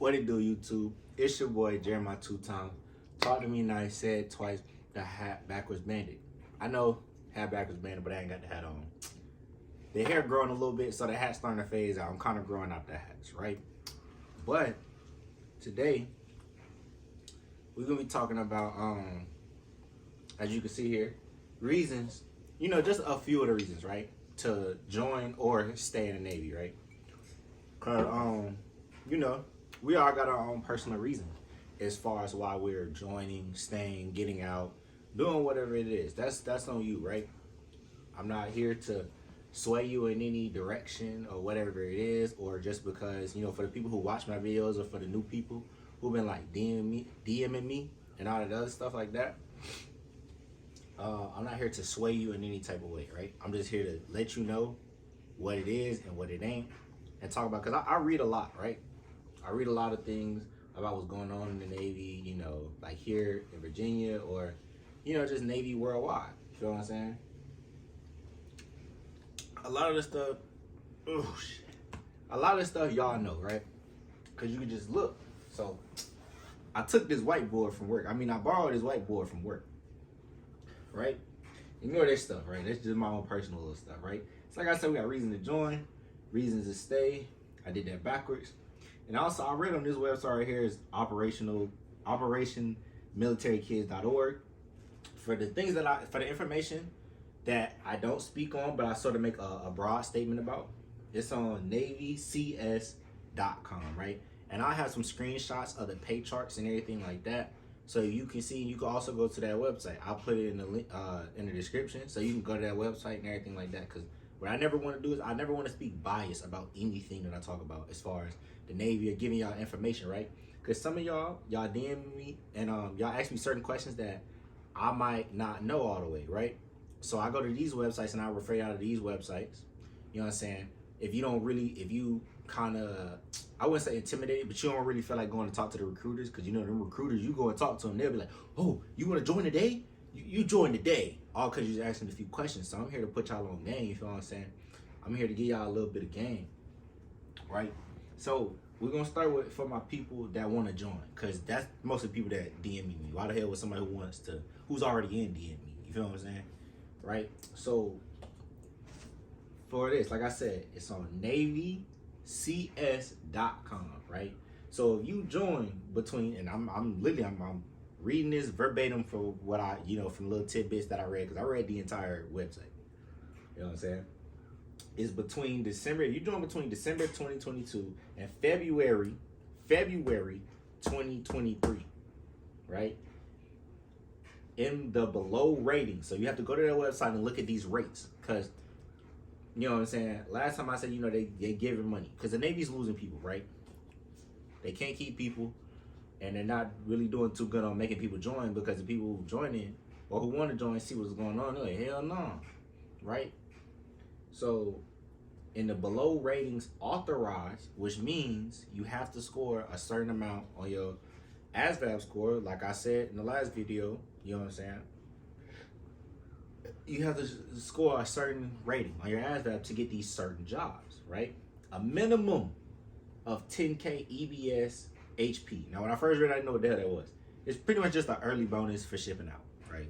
What it do, YouTube? It's your boy Jeremiah Two Times. Talk to me nice, said twice. The hat backwards bandit. I know hat backwards bandit, but I ain't got the hat on. The hair growing a little bit, so the hat's starting to phase out. I'm kind of growing out the hats, right? But today we're gonna be talking about, as you can see here, reasons. You know, just a few of the reasons, right, to join or stay in the Navy, right? Cause you know, we all got our own personal reasons as far as why we're joining, staying, getting out, doing whatever it is. That's on you, right? I'm not here to sway you in any direction or whatever it is, or just because, you know, for the people who watch my videos or for the new people who've been like DMing me and all that other stuff like that. I'm not here to sway you in any type of way, right? I'm just here to let you know what it is and what it ain't, and talk about, because I read a lot, right? I read a lot of things about what's going on in the Navy, you know, like here in Virginia, or, you know, just Navy worldwide. You feel what I'm saying? A lot of the stuff, a lot of the stuff y'all know, right? Because you can just look. So I took this whiteboard from work. I mean, I borrowed this whiteboard from work, right? Ignore this stuff, right? That's just my own personal little stuff, right? It's like I said, we got reason to join, reasons to stay. I did that backwards. And also, I read on this website right here is operationmilitarykids.org for the things that for the information that I don't speak on, but I sort of make a broad statement about. It's on navycs.com, right? And I have some screenshots of the pay charts and everything like that, so you can see. You can also go to that website. I'll put it in the link in the description, so you can go to that website and everything like that. Because what I never want to do is I never want to speak bias about anything that I talk about as far as the Navy or giving y'all information, right? Because some of y'all DM me and y'all ask me certain questions that I might not know all the way, right? So I go to these websites and I refer y'all to these websites. You know what I'm saying? If you kind of, I wouldn't say intimidated, but you don't really feel like going to talk to the recruiters, because you know them recruiters, you go and talk to them, they'll be like, oh, you want to join today? You join today, all because you're asking a few questions. So I'm here to put y'all on game. You feel what I'm saying? I'm here to give y'all a little bit of game, right? So we're gonna start with for my people that want to join, because that's most of the people that DM me. Why the hell would somebody who's already in DM me? You feel what I'm saying? Right? So for this, like I said, it's on navycs.com, right? So if you join between, and I'm reading this verbatim for what I, you know, from little tidbits that I read, because I read the entire website. You know what I'm saying? It's between December, you join between December 2022 and February 2023, right? In the below rating. So you have to go to their website and look at these rates, because, you know what I'm saying, last time I said, you know, they giving money, because the Navy's losing people, right? They can't keep people, and they're not really doing too good on making people join, because the people who join in or who want to join see what's going on, they're like, hell no, right? So in the below ratings authorized, which means you have to score a certain amount on your ASVAB score, like I said in the last video, you know what I'm saying? You have to score a certain rating on your ASVAB to get these certain jobs, right? A minimum of 10K EBS HP. Now, when I first read it, I didn't know what the hell that was. It's pretty much just an early bonus for shipping out, right?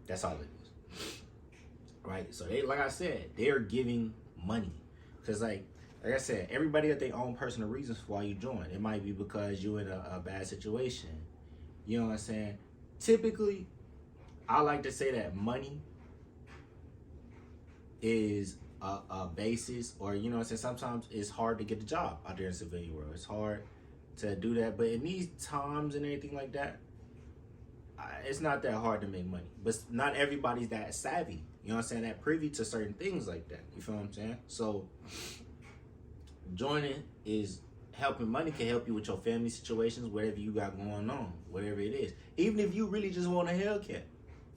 That's all it is, right? So they, like I said, they're giving money, because like I said, everybody got their own personal reasons for why you join. It might be because you're in a bad situation. You know what I'm saying? Typically, I like to say that money is a basis, or, you know what I'm saying, sometimes it's hard to get the job out there in the civilian world. It's hard to do that, but in these times and anything like that, it's not that hard to make money. But not everybody's that savvy, you know what I'm saying, that privy to certain things like that. You feel what I'm saying? So joining is helping. Money can help you with your family situations, whatever you got going on, whatever it is. Even if you really just want a Hellcat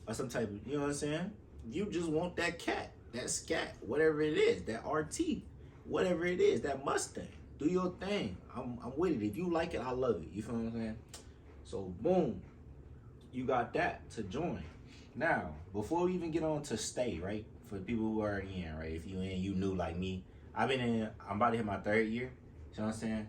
or some type of, you know what I'm saying, you just want that cat, that scat, whatever it is, that RT, whatever it is, that Mustang. Do your thing. I'm with it. If you like it, I love it. You feel what I'm saying? So boom, you got that to join. Now, before we even get on to stay, right? For the people who are already in, right? If you in, you new like me. I'm about to hit my 3rd year. You know what I'm saying?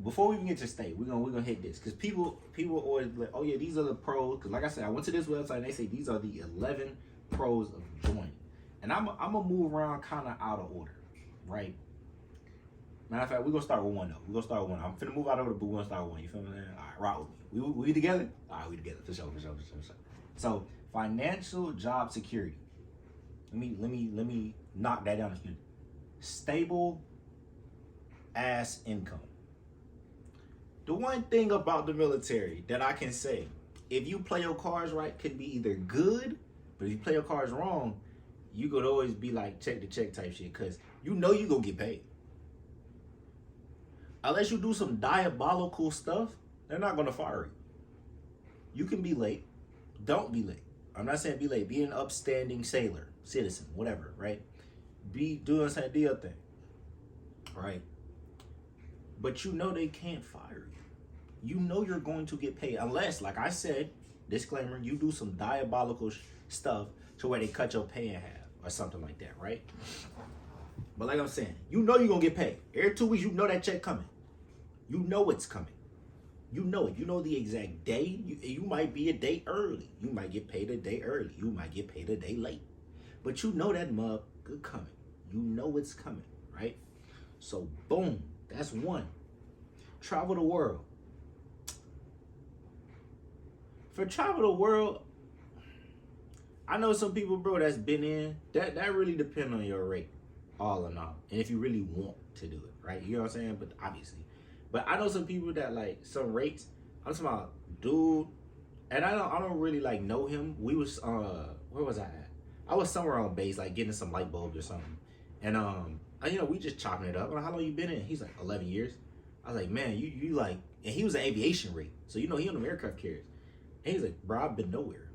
before we even get to state, we're gonna hit this because people always like, oh yeah, these are the pros. Because like I said, I went to this website and they say these are the 11 pros of joining, and I'm gonna move around kind of out of order, right? Matter of fact, we're gonna start with one though. We're gonna start with one. I'm finna move out of order, but we're gonna start with one. You feel me? All right, rock with me. We together? All right, we together for sure. So financial job security. Let me knock that down a few. Stable ass income. The one thing about the military that I can say, if you play your cards right, could be either good, but if you play your cards wrong, you could always be like check to check type shit, because you know you gonna get paid. Unless you do some diabolical stuff, they're not gonna fire you. You can be late. Don't be late. I'm not saying be late. Be an upstanding sailor, citizen, whatever, right? Be doing some deal thing, right? But you know they can't fire you. You know you're going to get paid unless, like I said, disclaimer, you do some diabolical stuff to where they cut your pay in half or something like that, right? But like I'm saying, you know you're going to get paid. Every 2 weeks, you know that check coming. You know it's coming. You know it. You know the exact day. You might be a day early. You might get paid a day early. You might get paid a day late. But you know that mug good coming. You know it's coming, right? So boom, that's one. Travel the world. For travel the world, I know some people, bro, that's been in. That really depends on your rate, all in all. And if you really want to do it, right? You know what I'm saying? But obviously. But I know some people that like some rates. I'm talking about dude, and I don't really like know him. We was where was I at? I was somewhere on base, like getting some light bulbs or something. And you know, we just chopping it up. Like, how long you been in? He's like 11 years. I was like, man, you like, and he was an aviation rate, so you know he on the aircraft carriers. And he's like, bro, I've been nowhere.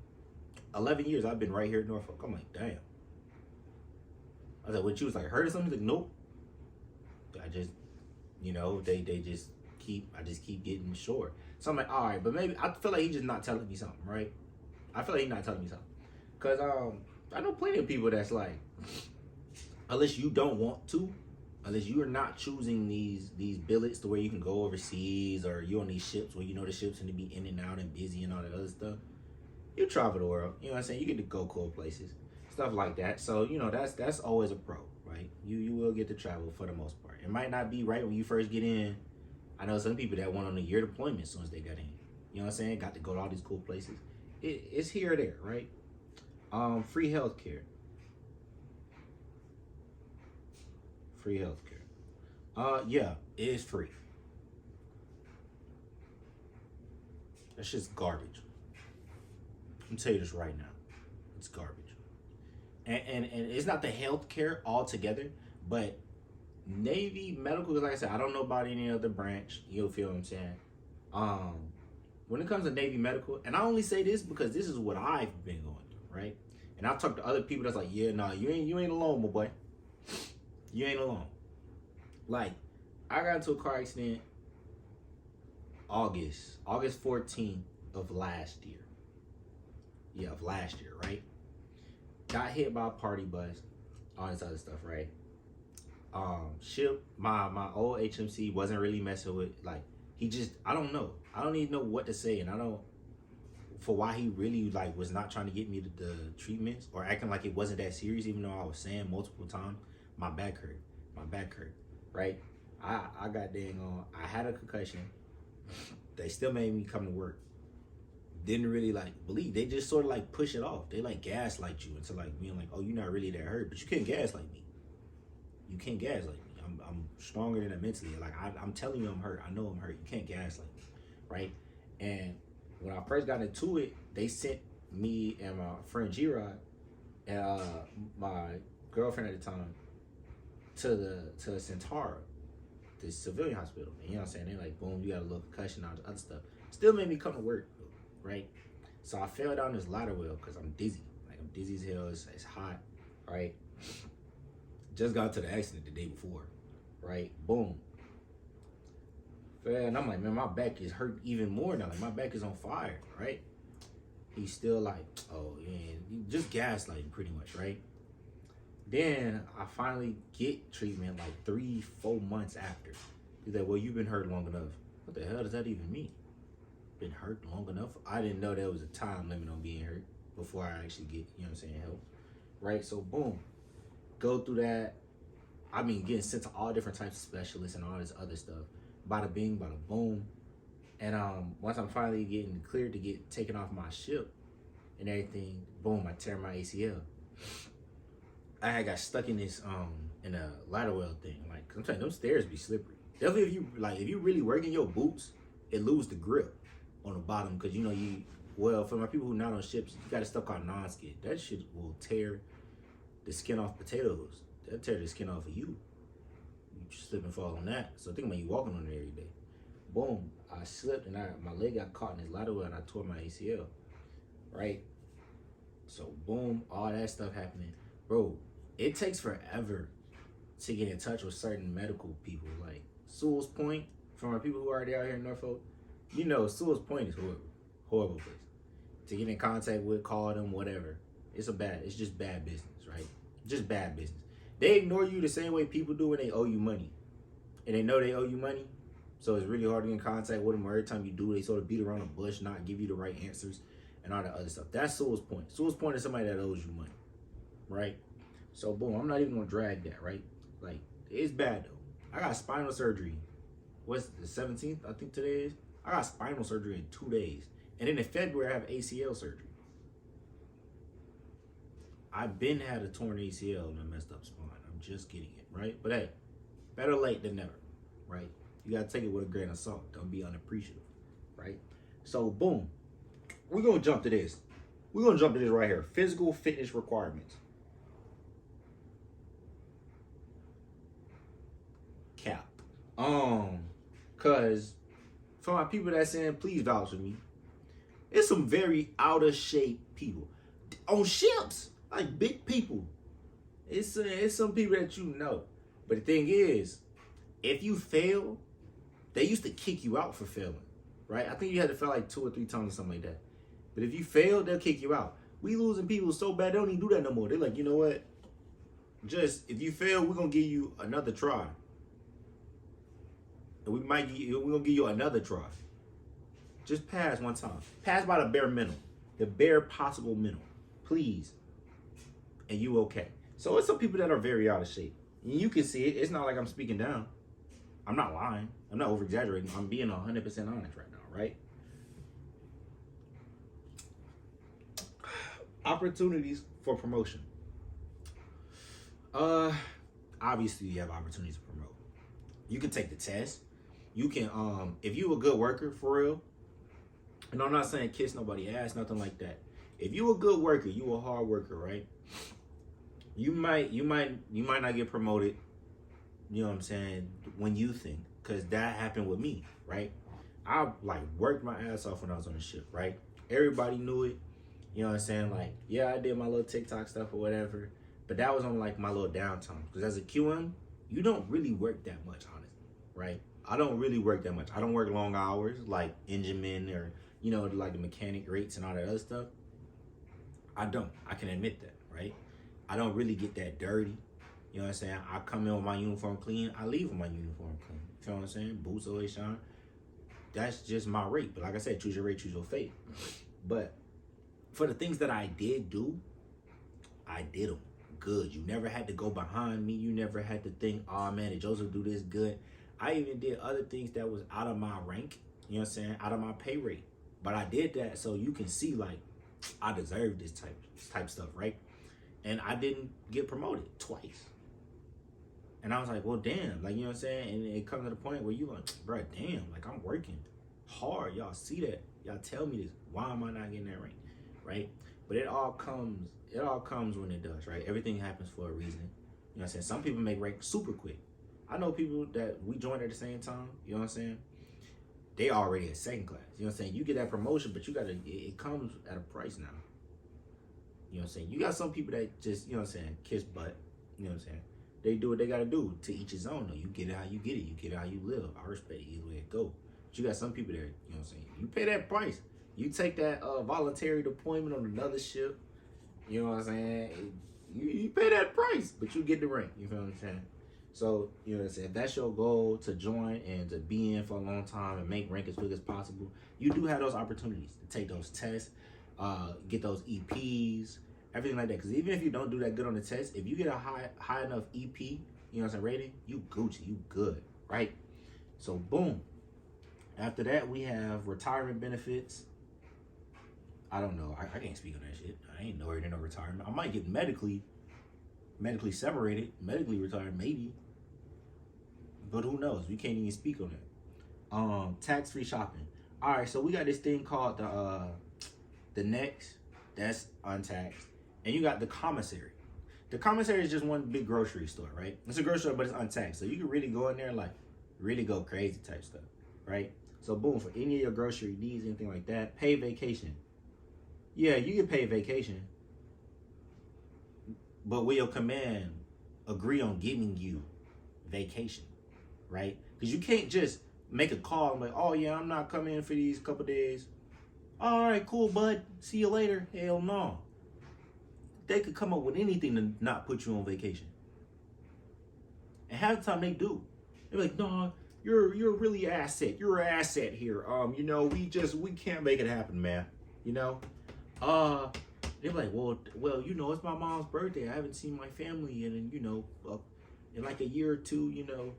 11 years I've been right here in Norfolk. I'm like, damn. I was like, what, you was like heard of something? He's like, nope. I just, you know, they just I just keep getting short. So I'm like, all right, but maybe I feel like he's just not telling me something, right? I feel like he's not telling me something. Cause I know plenty of people that's like, unless you don't want to, unless you are not choosing these billets to where you can go overseas, or you on these ships where you know the ships going to be in and out and busy and all that other stuff, you travel the world. You know what I'm saying? You get to go cool places, stuff like that. So you know that's always a pro, right? You will get to travel for the most part. It might not be right when you first get in. I know some people that went on a year deployment as soon as they got in. You know what I'm saying? Got to go to all these cool places. It's here or there, right? Free healthcare. Free healthcare. Yeah, it is free. That's just garbage. I'm tell you this right now. It's garbage. And it's not the healthcare altogether, but Navy medical, because like I said, I don't know about any other branch. You'll feel what I'm saying. When it comes to Navy medical, and I only say this because this is what I've been going through, right? And I've talked to other people that's like, yeah, nah, you ain't alone, my boy. You ain't alone. Like, I got into a car accident August 14th of last year. Yeah, of last year, right? Got hit by a party bus, all this other stuff, right? Ship, my old HMC wasn't really messing with, like, he just, I don't know. I don't even know what to say, and I don't, for why he really, like, was not trying to get me the treatments, or acting like it wasn't that serious, even though I was saying multiple times, my back hurt, right? I got dang on, I had a concussion. They still made me come to work. Didn't really like believe. They just sort of like push it off. They like gaslight you into like being like, oh, you're not really that hurt, but you can't gaslight me. You can't gaslight me. I'm stronger than that mentally. Like I'm telling you I'm hurt. I know I'm hurt. You can't gaslight me, right? And when I first got into it, they sent me and my friend G-Rod and my girlfriend at the time to Centaur, the civilian hospital. And you know what I'm saying? They like, boom, you got a little concussion, all this other stuff. Still made me come to work, right? So I fell down this ladder well because I'm dizzy. Like I'm dizzy as hell. It's hot, right? Just got to the accident the day before, right? Boom. And I'm like, man, my back is hurt even more now. Like my back is on fire, right? He's still like, oh, yeah, just gaslighting pretty much, right? Then I finally get treatment like 3-4 months after. He's like, well, you've been hurt long enough. What the hell does that even mean? Been hurt long enough? I didn't know there was a time limit on being hurt before I actually get, help. Right? So boom. Go through that. I mean, getting sent to all different types of specialists and all this other stuff. Bada bing, bada boom. And once I'm finally getting cleared to get taken off my ship and everything, boom, I tear my ACL. I had got stuck in this in a ladder well thing. Like, I'm telling you, them stairs be slippery. Definitely if you really work in your boots, it lose the grip on the bottom, because for my people who not on ships, you got a stuff called non-skid. That shit will tear the skin off potatoes. That'll tear the skin off of you. You slip and fall on that. So think about you walking on it every day. Boom, I slipped and my leg got caught in this ladder well and I tore my ACL. Right? So boom, all that stuff happening. Bro, it takes forever to get in touch with certain medical people. Like Sewell's Point, for my people who are already out here in Norfolk, Sewell's Point is horrible. Horrible place. To get in contact with, call them, whatever. It's just bad business, right? Just bad business. They ignore you the same way people do when they owe you money. And they know they owe you money. So it's really hard to get in contact with them. Every time you do, they sort of beat around the bush, not give you the right answers and all that other stuff. That's Sewell's Point. Sewell's Point is somebody that owes you money, right? So boom, I'm not even gonna drag that, right? Like, it's bad though. I got spinal surgery. What's the 17th? I think today is. I got spinal surgery in 2 days. And then in February, I have ACL surgery. I've been had a torn ACL and a messed up spine. I'm just getting it, right? But hey, better late than never, right? You gotta take it with a grain of salt. Don't be unappreciative, right? So boom, we're gonna jump to this. We're gonna jump to this right here. Physical fitness requirements. Cap. Cause for my people that saying, please vouch for me. It's some very out of shape people on ships, like big people. It's some people that you know. But the thing is, if you fail, they used to kick you out for failing, right? I think you had to fail like 2 or 3 times or something like that. But if you fail, they'll kick you out. We losing people so bad, they don't even do that no more. They're like, you know what? Just, if you fail, we're going to give you another try. And we're going to give you another try. Just pass one time. Pass by the bare minimum. The bare possible minimum. Please. And you okay. So it's some people that are very out of shape. And you can see it. It's not like I'm speaking down. I'm not lying. I'm not over-exaggerating. I'm being 100% honest right now, right? Opportunities for promotion. Obviously you have opportunities to promote. You can take the test. You can, if you a good worker for real, and I'm not saying kiss nobody ass, nothing like that. If you a good worker, you a hard worker, right? You might not get promoted, you know what I'm saying, when you think, because that happened with me, right? I like worked my ass off when I was on the ship, right? Everybody knew it, you know what I'm saying? Like, yeah, I did my little TikTok stuff or whatever, but that was on like my little downtime. Because as a QM, you don't really work that much, honestly, right? I don't really work that much. I don't work long hours like engine men or, like the mechanic rates and all that other stuff. I don't. I can admit that, right? I don't really get that dirty. You know what I'm saying? I come in with my uniform clean. I leave with my uniform clean. You know what I'm saying? Boots always shine. That's just my rate. But like I said, choose your rate, choose your fate. But for the things that I did do, I did them good. You never had to go behind me. You never had to think, oh man, did Joseph do this good? I even did other things that was out of my rank, you know what I'm saying, out of my pay rate. But I did that so you can see, like, I deserve this type stuff, right? And I didn't get promoted twice. And I was like, well, damn, like, you know what I'm saying? And it comes to the point where you like, bro, damn, like, I'm working hard. Y'all see that. Y'all tell me this. Why am I not getting that rank, right? But it all comes when it does, right? Everything happens for a reason. You know what I'm saying? Some people make rank super quick. I know people that we joined at the same time, you know what I'm saying? They already at second class. You know what I'm saying? You get that promotion, but it comes at a price now. You know what I'm saying? You got some people that just, you know what I'm saying, kiss butt. You know what I'm saying? They do what they got to do. To each his own, though. You get it how you get it. You get it how you live. I respect it either way it go. But you got some people that, you know what I'm saying, you pay that price. You take that voluntary deployment on another ship. You know what I'm saying? You pay that price, but you get the rank. You feel what I'm saying? So, you know what I'm saying? If that's your goal to join and to be in for a long time and make rank as quick as possible, you do have those opportunities to take those tests, get those EPs, everything like that. Because even if you don't do that good on the test, if you get a high enough EP, you know what I'm saying, rating, you Gucci, you good, right? So, boom. After that, we have retirement benefits. I don't know. I can't speak on that shit. I ain't nowhere near no retirement. I might get medically separated, medically retired, maybe. But who knows? We can't even speak on that. Tax-free shopping. All right, so we got this thing called the Next. That's untaxed. And you got the commissary. The commissary is just one big grocery store, right? It's a grocery store, but it's untaxed. So you can really go in there and like really go crazy type stuff, right? So boom, for any of your grocery needs, anything like that, pay vacation. Yeah, you can pay vacation, but will your command agree on giving you vacation, right? Because you can't just make a call and like, oh yeah, I'm not coming in for these couple days. All right, cool, bud. See you later. Hell no. They could come up with anything to not put you on vacation. And half the time they do. They're like, no, you're really asset. You're an asset here. You know, we can't make it happen, man. You know? They're like, well, you know, it's my mom's birthday. I haven't seen my family in, you know, in like a year or two, you know.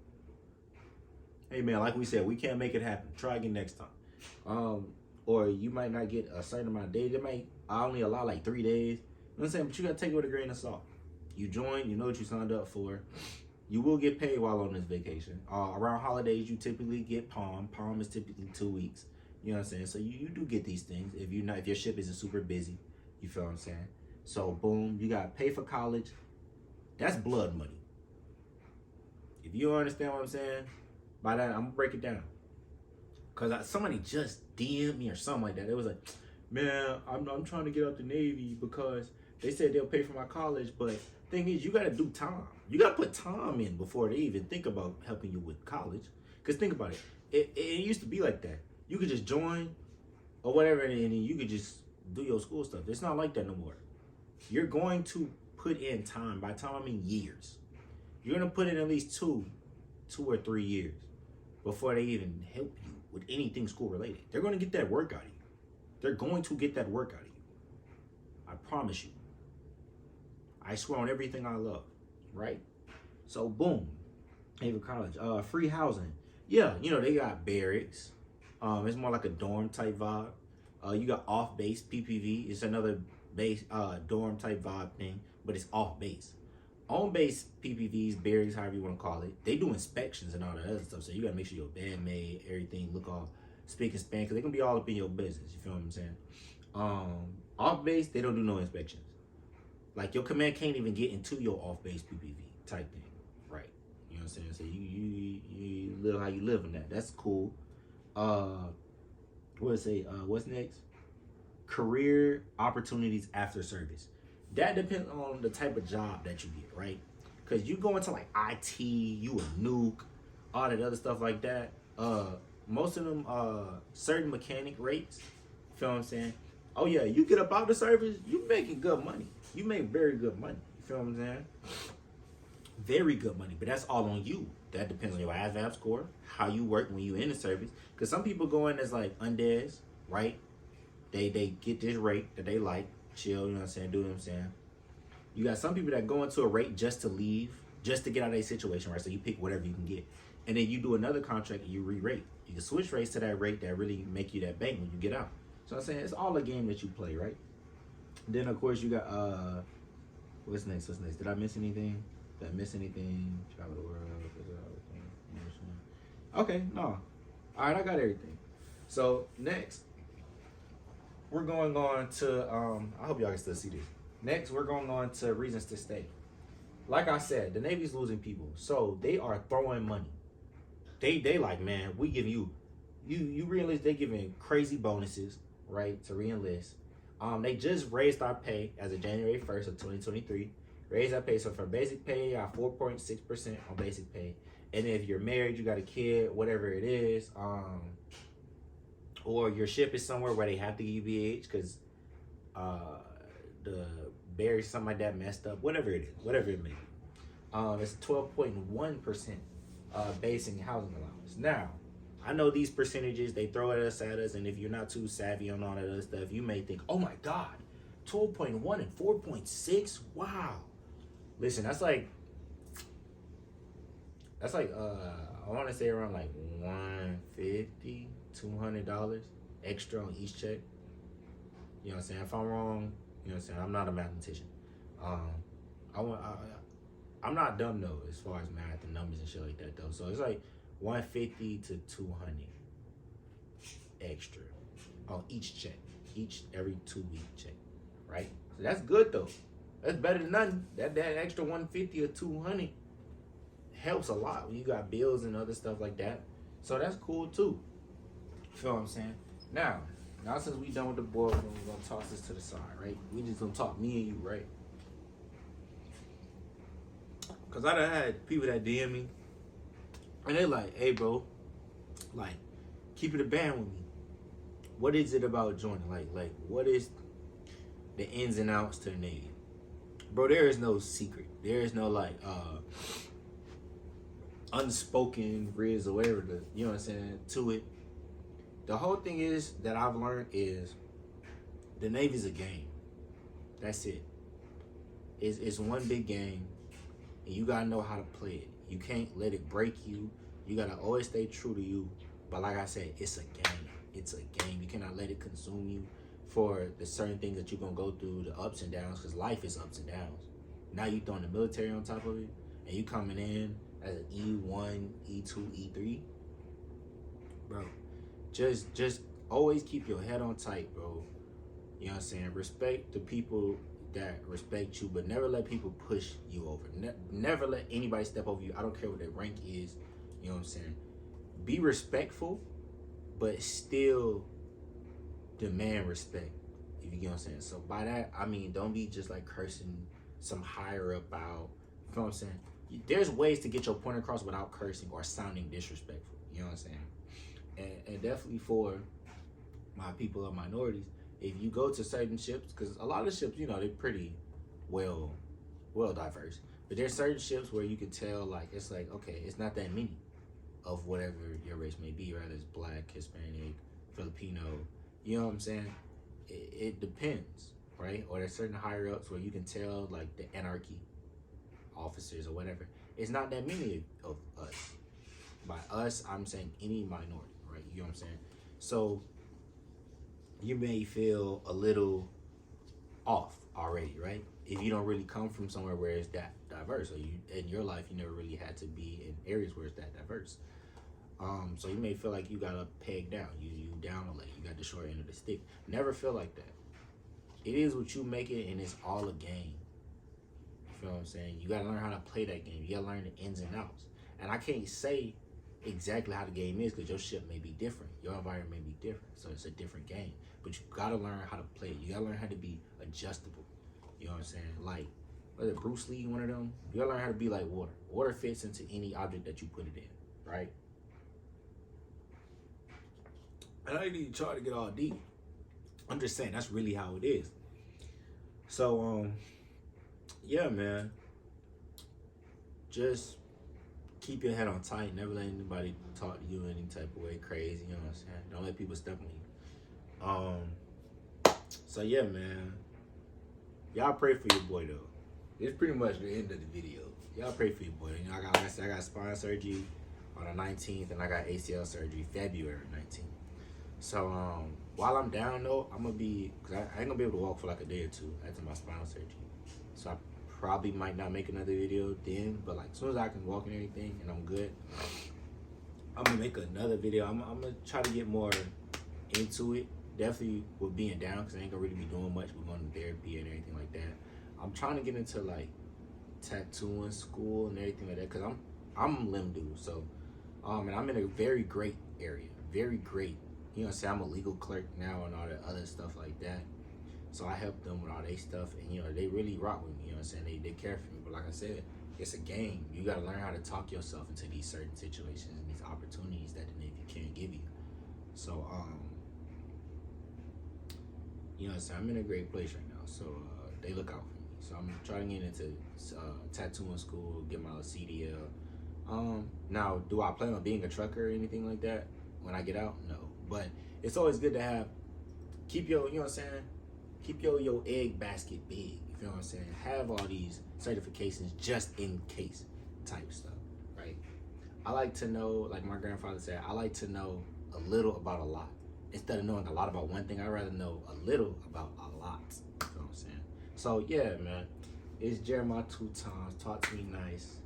Hey man, like we said, we can't make it happen. Try again next time. Or you might not get a certain amount of days. They might only allow like 3 days. You know what I'm saying? But you gotta take it with a grain of salt. You join, you know what you signed up for. You will get paid while on this vacation. Around holidays, you typically get Palm. Palm is typically 2 weeks. You know what I'm saying? So you do get these things if your ship isn't super busy. You feel what I'm saying? So boom, you got pay for college. That's blood money. If you don't understand what I'm saying, by that I'm gonna break it down. Cause somebody just DM'd me or something like that. It was like, man, I'm trying to get out the Navy because they said they'll pay for my college, but thing is, you gotta do time. You gotta put time in before they even think about helping you with college. Cause think about it, it used to be like that. You could just join or whatever, and then you could just do your school stuff. It's not like that no more. You're going to put in time. By time, I mean years. You're gonna put in at least two or 3 years before they even help you with anything school related. They're gonna get that work out of you. They're going to get that work out of you. I promise you. I swear on everything I love, right? So boom, Ava College, free housing. Yeah, you know, they got barracks. It's more like a dorm type vibe. You got off base PPV. It's another base dorm type vibe thing, but it's off base. On base PPVs, barracks, however you want to call it, they do inspections and all that other stuff. So you gotta make sure your bed made, everything look all spick and span, because they're gonna be all up in your business. You feel what I'm saying? Off base, they don't do no inspections. Like your command can't even get into your off base PPV type thing, right? You know what I'm saying? So you live how you live in that. That's cool. What's next? Career opportunities after service. That depends on the type of job that you get, right? Because you go into like IT, you a nuke, all that other stuff like that. Most of them certain mechanic rates. Feel what I'm saying? Oh yeah, you get up out the service, you making good money. You make very good money. You feel what I'm saying? Very good money, but that's all on you. That depends on your ASVAB score, how you work when you in the service. Because some people go in as like undes, right? They get this rate that they like, chill, you know what I'm saying, do what I'm saying. You got some people that go into a rate just to leave, just to get out of a situation, right? So you pick whatever you can get. And then you do another contract and you re-rate. You can switch rates to that rate that really make you that bank when you get out. So I'm saying it's all a game that you play, right? Then of course you got what's next? Did I miss anything? Did I miss anything? Travel the world. Okay, no. Alright, I got everything. So next, we're going on to I hope y'all can still see this. Next, we're going on to reasons to stay. Like I said, the Navy's losing people, so they are throwing money. They like, man, we give you realize they giving crazy bonuses, right, to re-enlist. They just raised our pay as of January 1st of 2023. Raised our pay, so for basic pay, 4.6% on basic pay. And if you're married, you got a kid, whatever it is, or your ship is somewhere where they have to give you BH because the berry, something like that messed up, whatever it is, whatever it may be. It's 12.1% basing housing allowance. Now, I know these percentages, they throw at us, and if you're not too savvy on all that other stuff, you may think, oh my God, 12.1 and 4.6? Wow. Listen, that's like I want to say around like $150, $200 extra on each check. You know what I'm saying? If I'm wrong, you know what I'm saying? I'm not a mathematician. Um, I'm not dumb though as far as math and numbers and shit like that though. So it's like 150 to 200 extra on each check, every 2 week check, right? So that's good though. That's better than nothing. That extra 150 or 200 helps a lot when you got bills and other stuff like that. So that's cool too. Feel what I'm saying? Now since we done with the board, we're gonna toss this to the side, right? We just gonna talk me and you, right? Cause I done had people that DM me and they like, hey bro, like keep it a band with me. What is it about joining? Like what is the ins and outs to the Navy? Bro, there is no secret. There is no like unspoken riz or whatever you know what I'm saying, to it. The whole thing is that I've learned is the Navy's a game. That's it. It's one big game, and you gotta know how to play it. You can't let it break you. You gotta always stay true to you. But like I said, it's a game. It's a game. You cannot let it consume you for the certain things that you're gonna go through, the ups and downs, because life is ups and downs. Now you throwing the military on top of it, and you coming in as an E1, E2, E3, bro. Just always keep your head on tight, bro. You know what I'm saying? Respect the people that respect you, but never let people push you over. Never let anybody step over you. I don't care what their rank is. You know what I'm saying? Be respectful, but still demand respect. If you get what I'm saying. So by that, I mean, don't be just like cursing some higher up out. You know what I'm saying? There's ways to get your point across without cursing or sounding disrespectful. You know what I'm saying? And definitely for my people of minorities, if you go to certain ships, because a lot of ships, you know, they're pretty well diverse, but there's certain ships where you can tell, like, it's like, okay, it's not that many of whatever your race may be, whether it's black, Hispanic, Filipino, you know what I'm saying? It depends, right? Or there's certain higher ups where you can tell, like, the anarchy officers or whatever. It's not that many of us. By us, I'm saying any minority, right? You know what I'm saying? So you may feel a little off already, right? If you don't really come from somewhere where it's that diverse, or you in your life you never really had to be in areas where it's that diverse. So you may feel like you got a peg down, you down a leg, you got the short end of the stick. Never feel like that. It is what you make it, and it's all a game. You feel what I'm saying? You gotta learn how to play that game. You gotta learn the ins and outs. And I can't say exactly how the game is because your ship may be different, your environment may be different, so it's a different game. But you gotta learn how to play it. You gotta learn how to be adjustable. You know what I'm saying? Like, whether Bruce Lee, one of them, you gotta learn how to be like water. Water fits into any object that you put it in, right? And I didn't even try to get all deep. I'm just saying that's really how it is. So yeah, man, just keep your head on tight. Never let anybody talk to you any type of way crazy. You know what I'm saying? Don't let people step on you. So yeah, man, y'all pray for your boy though. It's pretty much the end of the video. Y'all pray for your boy. You know, like I said, I got spine surgery on the 19th, and I got ACL surgery February 19th. So while I'm down though, I'm gonna be, cause I ain't gonna be able to walk for like a day or two after my spinal surgery. So I probably might not make another video then, but like as soon as I can walk and everything and I'm good, I'm gonna make another video. I'm gonna try to get more into it. Definitely with being down, because I ain't gonna really be doing much. We're going to therapy and everything like that. I'm trying to get into like tattooing school and everything like that, because I'm limb dude. So and I'm in a very great area, very great. You know what I'm saying? I'm a legal clerk now and all that other stuff like that. So I help them with all their stuff, and you know, they really rock with me, you know what I'm saying? They care for me. But like I said, it's a game. You gotta learn how to talk yourself into these certain situations and these opportunities that the Navy can't give you. So you know what I'm saying? I'm in a great place right now. So they look out for me. So I'm trying to get into tattooing school, get my CDL. Now, do I plan on being a trucker or anything like that when I get out? No, but it's always good to have, keep your, you know what I'm saying, keep your egg basket big. You feel what I'm saying? Have all these certifications just in case type stuff, right? I like to know, like my grandfather said, I like to know a little about a lot. Instead of knowing a lot about one thing, I'd rather know a little about a lot. You know what I'm saying? So yeah, man, it's Jeremiah 2 times. Talk to me nice.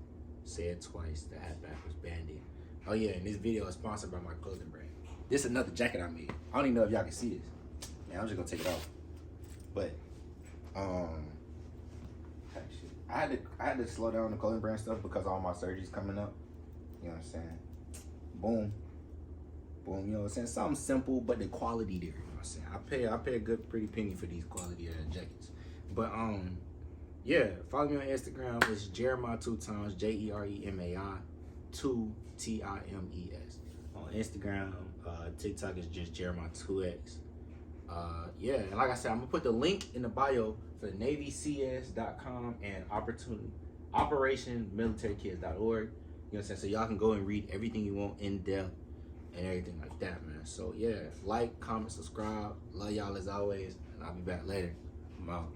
Say it twice. The Hat Backwards Bandit. Oh yeah, and this video is sponsored by my clothing brand. This is another jacket I made. I don't even know if y'all can see this. Man, I'm just gonna take it off. But I had to slow down the clothing brand stuff because all my surgeries coming up. You know what I'm saying? Boom. Boom, you know what I'm saying? Something simple, but the quality there, you know what I'm saying? I pay a good pretty penny for these quality jackets. But yeah, follow me on Instagram. It's Jeremiah 2 times, Jeremai 2 TIMES. On Instagram, TikTok is just Jeremiah 2X. Yeah, and like I said, I'm gonna put the link in the bio for NavyCS.com and OperationMilitaryKids.org. You know what I'm saying? So y'all can go and read everything you want in depth and everything like that, man. So yeah, like, comment, subscribe. Love y'all as always, and I'll be back later. I'm out.